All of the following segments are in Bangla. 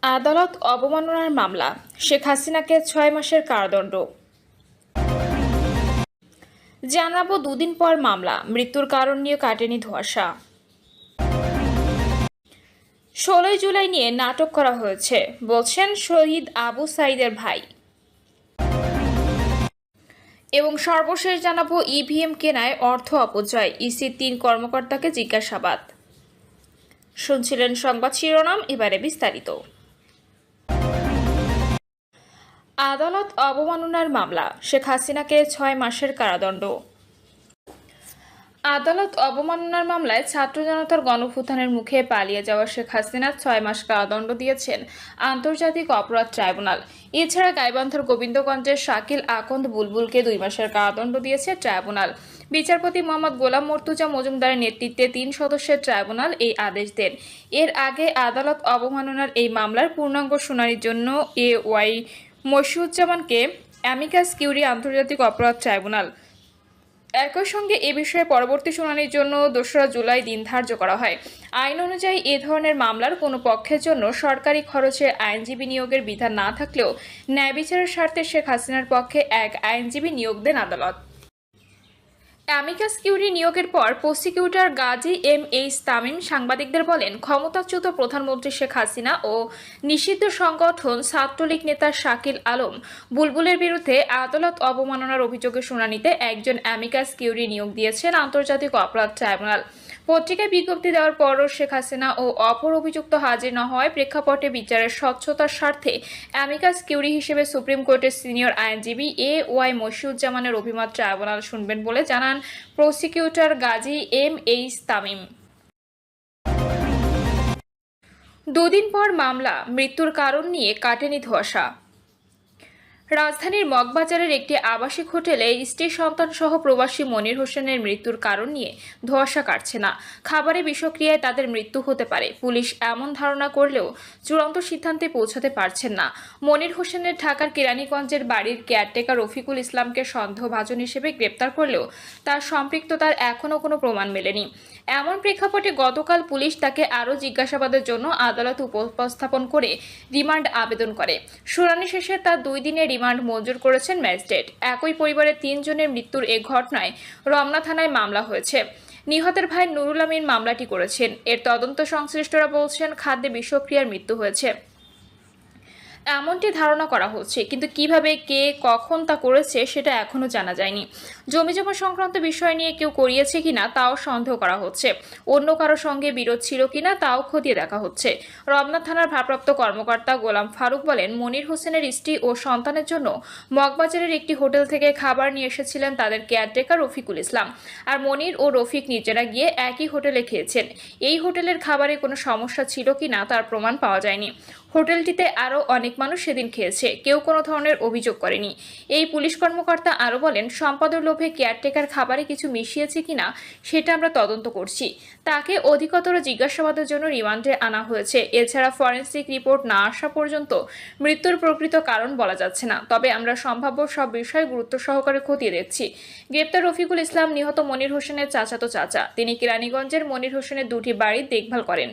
আদালত অবমাননার মামলা, শেখ হাসিনাকে ৬ মাসের কারাদণ্ড। জানাবো দুদিন পর মামলা, মৃত্যুর কারণ নিয়ে কাটেনি ধোঁয়াশা। ১৬ জুলাই নিয়ে নাটক করা হয়েছে বলছেন শহীদ আবু সাঈদের ভাই। এবং সর্বশেষ জানাবো ইভিএম কেনায় অর্থ অপচয়, ইসির ৩ কর্মকর্তাকে জিজ্ঞাসাবাদ। শুনছিলেন সংবাদ শিরোনাম, এবারে বিস্তারিত। আদালত অবমাননার মামলা, শেখ হাসিনাকে ৬ মাসের কারাদণ্ড। আদালত অবমাননার মামলায় ছাত্র জনতার গণভ্যুত্থানের মুখে পালিয়ে যাওয়া শেখ হাসিনা ৬ মাস কারাদণ্ড দিয়েছেন আন্তর্জাতিক অপরাধ ট্রাইব্যুনাল। এছাড়া গাইবান্ধার গোবিন্দগঞ্জের শাকিল আকন্দ বুলবুলকে ২ মাসের কারাদণ্ড দিয়েছে ট্রাইব্যুনাল। বিচারপতি মোহাম্মদ গোলাম মর্তুজা মজুমদারের নেতৃত্বে ৩ সদস্যের ট্রাইব্যুনাল এই আদেশ দেন। এর আগে আদালত অবমাননার এই মামলার পূর্ণাঙ্গ শুনানির জন্য ওয়াই মশিউজ্জামানকে অ্যামিকাস কিউরি আন্তর্জাতিক অপরাধ ট্রাইব্যুনাল। একই সঙ্গে এ বিষয়ে পরবর্তী শুনানির জন্য ২রা জুলাই দিন ধার্য করা হয়। আইন অনুযায়ী এ ধরনের মামলার কোনো পক্ষের জন্য সরকারি খরচে আইনজীবী নিয়োগের বিধান না থাকলেও ন্যায় বিচারের স্বার্থে শেখ হাসিনার পক্ষে এক আইনজীবী নিয়োগ দেন আদালত। অ্যামিকাস কিউরি নিয়োগের পর প্রসিকিউটর গাজী এইচ তামিম সাংবাদিকদের বলেন, ক্ষমতাচ্যুত প্রধানমন্ত্রী শেখ হাসিনা ও নিষিদ্ধ সংগঠন ছাত্রলীগ নেতা শাকিল আলম বুলবুলের বিরুদ্ধে আদালত অবমাননার অভিযোগের শুনানিতে একজন অ্যামিকাস কিউরি নিয়োগ দিয়েছেন আন্তর্জাতিক অপরাধ ট্রাইব্যুনাল। পত্রিকায় বিজ্ঞপ্তি দেওয়ার পরও শেখ হাসিনা ও অপর অভিযুক্ত হাজির না হওয়ায় প্রেক্ষাপটে বিচারের স্বচ্ছতার স্বার্থে অ্যামিকাস কিউরি হিসেবে সুপ্রিম কোর্টের সিনিয়র আইনজীবী ওয়াই মশিউজ্জামানের অভিমত ট্রাইব্যুনাল শুনবেন বলে জানান প্রসিকিউটর গাজী এইচ তামিম। দুদিন পর মামলা, মৃত্যুর কারণ নিয়ে কাটেনি ধোঁয়াশা। রাজধানীর মগবাজারের একটি আবাসিক হোটেলে স্ত্রী সন্তান সহ প্রবাসী মনির হোসেনের মৃত্যুর কারণ নিয়ে ধোঁয়াশা কাটছে না। খাবারে বিষক্রিয়ায় তাদের মৃত্যু হতে পারে, পুলিশ এমন ধারণা করলেও চূড়ান্ত সিদ্ধান্তে পৌঁছাতে পারছেন না। মনির হোসেনের ঢাকার কেরানীগঞ্জের বাড়ির কেয়ারটেকার রফিকুল ইসলামকে সন্দেহভাজন হিসেবে গ্রেপ্তার করলেও তার সম্পৃক্ততার এখনও কোনো প্রমাণ মেলেনি। এমন প্রেক্ষাপটে গতকাল পুলিশ তাকে আরও জিজ্ঞাসাবাদের জন্য আদালতে উপস্থাপন করে রিমান্ড আবেদন করে। শুনানি শেষে তার ২ দিনের রিমান্ড মঞ্জুর করেছেন ম্যাজিস্ট্রেট। একই পরিবারের ৩ জনের মৃত্যুর এ ঘটনায় রমনা থানায় মামলা হয়েছে। নিহতের ভাই নুরুল আমিন মামলাটি করেছেন। এর তদন্ত সংশ্লিষ্টরা বলছেন, খাদ্যে বিষক্রিয়ার মৃত্যু হয়েছে এমনটি ধারণা করা হচ্ছে, কিন্তু কিভাবে, কে, কখন তা করেছে সেটা এখনও জানা যায়নি। জমিজমা সংক্রান্ত বিষয় নিয়ে কেউ করিয়েছে কিনা তাও সন্দেহ করা হচ্ছে। অন্য কারো সঙ্গে বিরোধ ছিল কিনা তাও খতিয়ে দেখা হচ্ছে। রমনা থানার ভারপ্রাপ্ত কর্মকর্তা গোলাম ফারুক বলেন, মনির হোসেনের স্ত্রী ও সন্তানের জন্য মগবাজারের একটি হোটেল থেকে খাবার নিয়ে এসেছিলেন তাদের কেয়ারটেকার রফিকুল ইসলাম। আর মনির ও রফিক নিজেরা গিয়ে একই হোটেলে খেয়েছেন। এই হোটেলের খাবারে কোনো সমস্যা ছিল কিনা তার প্রমাণ পাওয়া যায়নি। হোটেলটিতে আরও অনেক মানুষ সেদিন খেয়েছে, কেউ কোনো ধরনের অভিযোগ করেনি। এই পুলিশ কর্মকর্তা আরও বলেন, সম্পদের লোভে কেয়ারটেকার খাবারে কিছু মিশিয়েছে কিনা সেটা আমরা তদন্ত করছি। তাকে অধিকতর জিজ্ঞাসাবাদের জন্য রিমান্ডে আনা হয়েছে। এছাড়া ফরেনসিক রিপোর্ট না আসা পর্যন্ত মৃত্যুর প্রকৃত কারণ বলা যাচ্ছে না, তবে আমরা সম্ভাব্য সব বিষয় গুরুত্ব সহকারে খতিয়ে দেখছি। গ্রেপ্তার রফিকুল ইসলাম নিহত মনির হোসেনের চাচাতো চাচা। তিনি কেরানীগঞ্জের মনির হোসেনের 2টি বাড়ির দেখভাল করেন।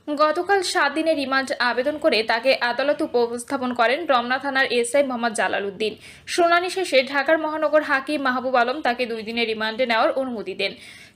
গতকাল 7 দিনের রিমান্ড আবেদন করে তাকে আদালতে উপস্থাপন করেন রমনা থানার এসআই মোহাম্মদ জালাল উদ্দিন। শুনানি শেষে ঢাকার মহানগর হাকিম মাহবুব আলম তাকে 2 দিনের রিমান্ডে নেওয়ার অনুমতি দেন।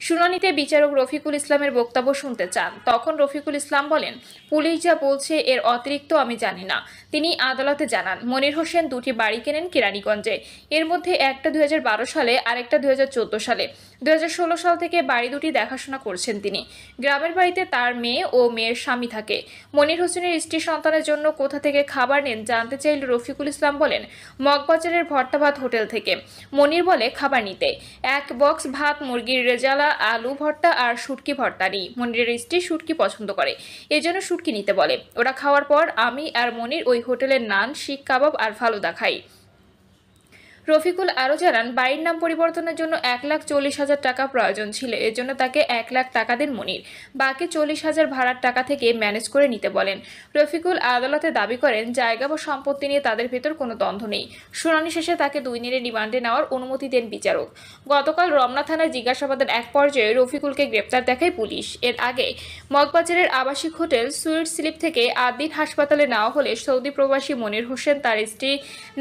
শুনানিতে বিচারক রফিকুল ইসলামের বক্তব্য শুনতে চান। তখন রফিকুল ইসলাম বলেন, পুলিশ যা বলছে এর অতিরিক্ত আমি জানি না। তিনি আদালতে জানান, মনির হোসেন 2টি বাড়ি কেনেন কেরানীগঞ্জে। এর মধ্যে একটা 2012 সালে, আরেকটা 2014 সালে। 2016 সাল থেকে বাড়ি দুটি দেখাশোনা করছেন তিনি। গ্রামের বাড়িতে তার মেয়ে ও মেয়ের স্বামী থাকে। মনির হোসেনের স্ত্রী সন্তানের জন্য কোথা থেকে খাবার নেন জানতে চাইলে রফিকুল ইসলাম বলেন, মগবাজারের ভর্তা ভাত হোটেল থেকে। মনির বলে, খাবার নিতে 1 বক্স ভাত, মুরগির রেজালা, আলু ভর্তা আর শুটকি ভর্তা নেই। মনিরের স্ত্রী শুটকি পছন্দ করে, এজন্য শুটকি নিতে বলে। ওরা খাওয়ার পর আমি আর মনির ওই হোটেলের নান, শিক কাবাব আর ফালুদা খাই। রফিকুল আরও জানান, বাড়ির নাম পরিবর্তনের জন্য 1,40,000 টাকা প্রয়োজন ছিল। এর জন্য তাকে 1 লাখ টাকা দেন মনির। বাকি 40,000 ভাড়ার টাকা থেকে ম্যানেজ করে নিতে বলেন। রফিকুল আদালতে দাবি করেন, জায়গা বা সম্পত্তি নিয়ে তাদের ভেতর কোনো দ্বন্দ্ব নেই। শুনানি শেষে তাকে 2 দিনের রিমান্ডে নেওয়ার অনুমতি দেন বিচারক। গতকাল রমনা থানায় জিজ্ঞাসাবাদের এক পর্যায়ে রফিকুলকে গ্রেপ্তার দেখায় পুলিশ। এর আগে মগবাজারের আবাসিক হোটেল সুইট স্লিপ থেকে 8 দিন হাসপাতালে নেওয়া হলে সৌদি প্রবাসী মনির হোসেন, তার স্ত্রী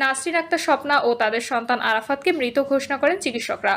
নাসরিন আক্তার স্বপ্না ও তাদের সন্তান আরাফাতকে মৃত ঘোষণা করেন চিকিৎসকরা।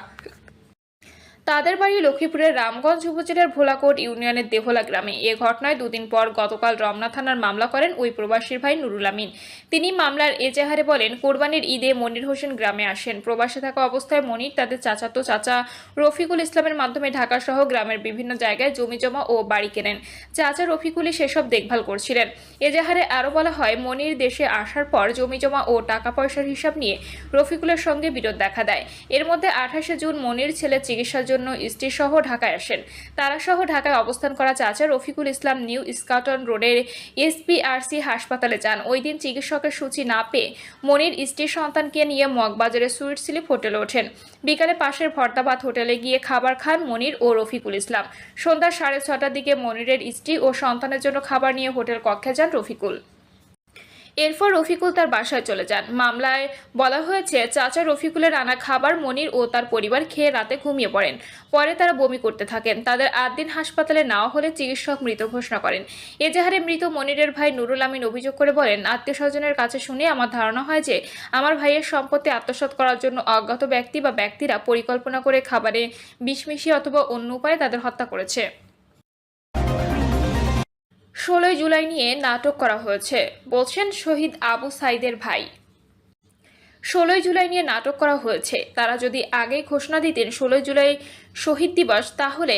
তাদের বাড়ি লক্ষ্মীপুরের রামগঞ্জ উপজেলার ভোলাকোট ইউনিয়নের দেহলা গ্রামে। এ ঘটনায় 2 দিন পর গতকাল রমনা থানার মামলা করেন ওই প্রবাসীর ভাই নুরুল আমিন। তিনি মামলার এজাহারে বলেন, কোরবানির ঈদে মনির হোসেন গ্রামে আসেন। প্রবাসে থাকা অবস্থায় মনির তাদের চাচাতো চাচা রফিকুল ইসলামের মাধ্যমে ঢাকা সহ গ্রামের বিভিন্ন জায়গায় জমি জমা ও বাড়ি কেনেন। চাচা রফিকুলই সেসব দেখভাল করছিলেন। এজাহারে আরও বলা হয়, মনির দেশে আসার পর জমি জমা ও টাকা পয়সার হিসাব নিয়ে রফিকুলের সঙ্গে বিরোধ দেখা দেয়। এর মধ্যে 28শে জুন মনির ছেলে চিকিৎসার জন্য স্ত্রী সহ ঢাকায় আসেন। তারা সহ ঢাকায় অবস্থান করা চাচা রফিকুল ইসলাম নিউ স্কাটন রোডের SPRC হাসপাতালে যান। ওই দিন চিকিৎসকের সূচি না পেয়ে মনির স্ত্রীর সন্তানকে নিয়ে মগবাজারের সুইট স্লিপ হোটেলে ওঠেন। বিকালে পাশের ভর্তাবাদ হোটেলে গিয়ে খাবার খান মনির ও রফিকুল ইসলাম। সন্ধ্যা 6:30টার দিকে মনিরের স্ত্রী ও সন্তানের জন্য খাবার নিয়ে হোটেল কক্ষে যান রফিকুল। এরপর রফিকুল তার বাসায় চলে যান। মামলায় বলা হয়েছে, চাচা রফিকুলের আনা খাবার মনির ও তার পরিবার খেয়ে রাতে ঘুমিয়ে পড়েন। পরে তারা বমি করতে থাকেন। তাদের 8 দিন হাসপাতালে নেওয়া হলে চিকিৎসক মৃত ঘোষণা করেন। এজাহারে মৃত মনিরের ভাই নুরুল আমিন অভিযোগ করে বলেন, আত্মীয়স্বজনের কাছে শুনে আমার ধারণা হয় যে আমার ভাইয়ের সম্পত্তি আত্মসাৎ করার জন্য অজ্ঞাত ব্যক্তি বা ব্যক্তিরা পরিকল্পনা করে খাবারে বিষ মিশিয়ে অথবা অন্য উপায়ে তাদের হত্যা করেছে। 16 জুলাই নিয়ে নাটক করা হয়েছে, বলছেন শহীদ আবু সাইদের ভাই। 16 জুলাই নিয়ে নাটক করা হয়েছে। তারা যদি আগেই ঘোষণা দিতেন 16 জুলাই শহীদ দিবস, তাহলে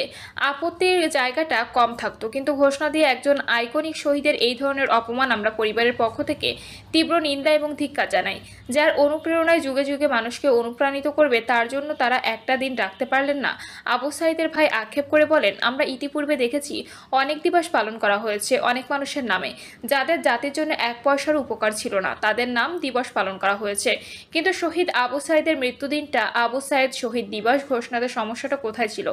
আপত্তির জায়গাটা কম থাকতো। কিন্তু ঘোষণা দিয়ে একজন আইকনিক শহীদের এই ধরনের অপমান আমরা পরিবারের পক্ষ থেকে তীব্র নিন্দা এবং ধিক্কার জানাই। যার অনুপ্রেরণায় যুগে যুগে মানুষকে অনুপ্রাণিত করবে, তার জন্য তারা একটা দিন রাখতে পারলেন না। আবু সাইদের ভাই আক্ষেপ করে বলেন, আমরা ইতিপূর্বে দেখেছি অনেক দিবস পালন করা হয়েছে অনেক মানুষের নামে, যাদের জাতির জন্য 1 পয়সার উপকার ছিল না, তাদের নাম দিবস পালন করা হয়েছে। কিন্তু শহীদ আবু সাইদের মৃত্যুদিনটা আবু সাইদ শহীদ দিবস ঘোষণাতে সমস্যাটা কোথায় ছিল?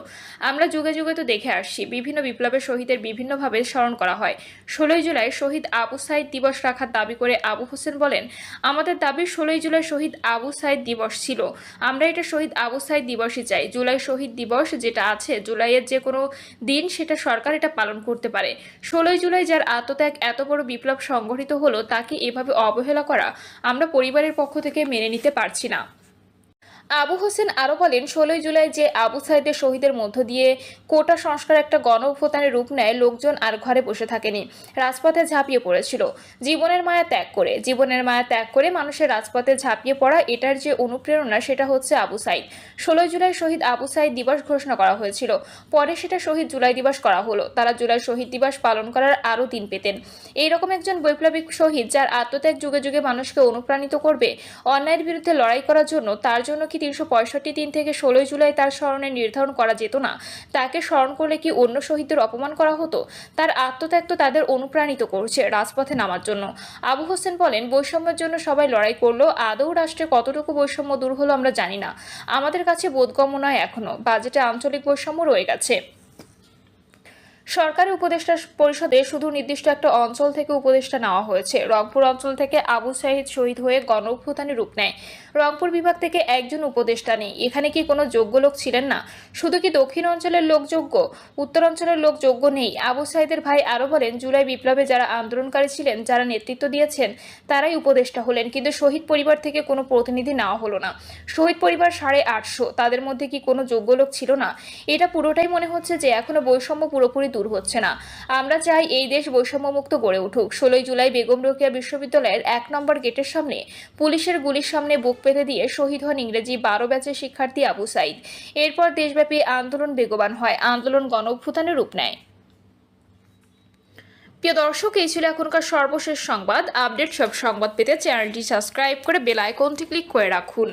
আমরা যুগে যুগে তো দেখে আসছি, বিভিন্ন বিপ্লবের শহীদের বিভিন্নভাবে স্মরণ করা হয়। 16 জুলাই শহীদ আবু সাইদ দিবস রাখার দাবি করে আবু হোসেন বলেন, আমাদের দাবি 16 জুলাই শহীদ আবু সাইদ দিবস ছিল, আমরা এটা শহীদ আবু সাইদ দিবসই চাই। জুলাই শহীদ দিবস যেটা আছে, জুলাইয়ের যে কোনো দিন সেটা সরকার এটা পালন করতে পারে। 16 জুলাই যার আত্মত্যাগ এত বড় বিপ্লব সংগঠিত হলো, তাকে এভাবে অবহেলা করা আমরা পরিবারের পক্ষ থেকে মেনে নিতে পারছি না। আবু হোসেন আরও বলেন, 16 জুলাই যে আবু সাইদের শহীদের মধ্য দিয়ে কোটা সংস্কার একটা গণ অভ্যুত্থানের রূপ নেয়, লোকজন আর ঘরে বসে থাকেনি, রাজপথে ঝাঁপিয়ে পড়েছিল। জীবনের মায়া ত্যাগ করে মানুষের রাজপথে ঝাঁপিয়ে পড়া, এটার যে অনুপ্রেরণা সেটা হচ্ছে আবু সাইদ। 16 জুলাই শহীদ আবু সাইদ দিবস ঘোষণা করা হয়েছিল, পরে সেটা শহীদ জুলাই দিবস করা হলো। তারা জুলাই শহীদ দিবস পালন করার আরও দিন পেতেন। এইরকম একজন বৈপ্লবিক শহীদ, যার আত্মত্যাগ যুগে যুগে মানুষকে অনুপ্রাণিত করবে অন্যায়ের বিরুদ্ধে লড়াই করার জন্য, তার জন্য কি 365 দিন থেকে 16 জুলাই তার স্মরণে নির্ধারণ করা যেত না? তাকে স্মরণ করলে কি অন্য শহীদদের অপমান করা হতো? তার আত্মত্যাগ তো তাদের অনুপ্রাণিত করছে রাজপথে নামার জন্য। আবু হোসেন বলেন, বৈষম্যের জন্য সবাই লড়াই করলো, আদৌ রাষ্ট্রে কতটুকু বৈষম্য দূর হলো আমরা জানি না। আমাদের কাছে বোধগম্য নয় এখনো, বাজেটে আঞ্চলিক বৈষম্য রয়ে গেছে। সরকারি উপদেষ্টা পরিষদে শুধু নির্দিষ্ট একটা অঞ্চল থেকে উপদেষ্টা নেওয়া হয়েছে। রংপুর অঞ্চল থেকে আবু সাইদ শহীদ হয়ে গণ অভ্যুত্থানে রূপ নেয়। রংপুর বিভাগ থেকে একজন উপদেষ্টা নেই। এখানে কি কোনো যোগ্য লোক ছিলেন না? শুধু কি দক্ষিণ অঞ্চলের লোক যোগ্য, উত্তর অঞ্চলের লোক যোগ্য নেই? আবু সাইদের ভাই আরও বলেন, জুলাই বিপ্লবে যারা আন্দোলনকারী ছিলেন, যারা নেতৃত্ব দিয়েছেন, তারাই উপদেষ্টা হলেন, কিন্তু শহীদ পরিবার থেকে কোনো প্রতিনিধি নেওয়া হলো না। শহীদ পরিবার 850, তাদের মধ্যে কি কোনো যোগ্য লোক ছিল না? এটা পুরোটাই মনে হচ্ছে যে এখনো বৈষম্য পুরোপুরি দূর হচ্ছে না। আমরা চাই এই দেশ বৈষম্যমুক্ত গড়ে উঠুক। 16 জুলাই বেগম রোকেয়া বিশ্ববিদ্যালয়ের 1 নম্বর গেটের সামনে পুলিশের গুলির সামনে বুক পেতে দিয়ে শহীদ হন ইংরেজি 12 ব্যাচের শিক্ষার্থী আবু সাইদ। এরপর দেশব্যাপী আন্দোলন বেগবান হয়, আন্দোলন গণ অভ্যুত্থানের রূপ নেয়। প্রিয় দর্শক, এই ছিল এখনকার সর্বশেষ সংবাদ। আপডেট সব সংবাদ পেতে চ্যানেলটি সাবস্ক্রাইব করে বেল আইকনটি ক্লিক করে রাখুন।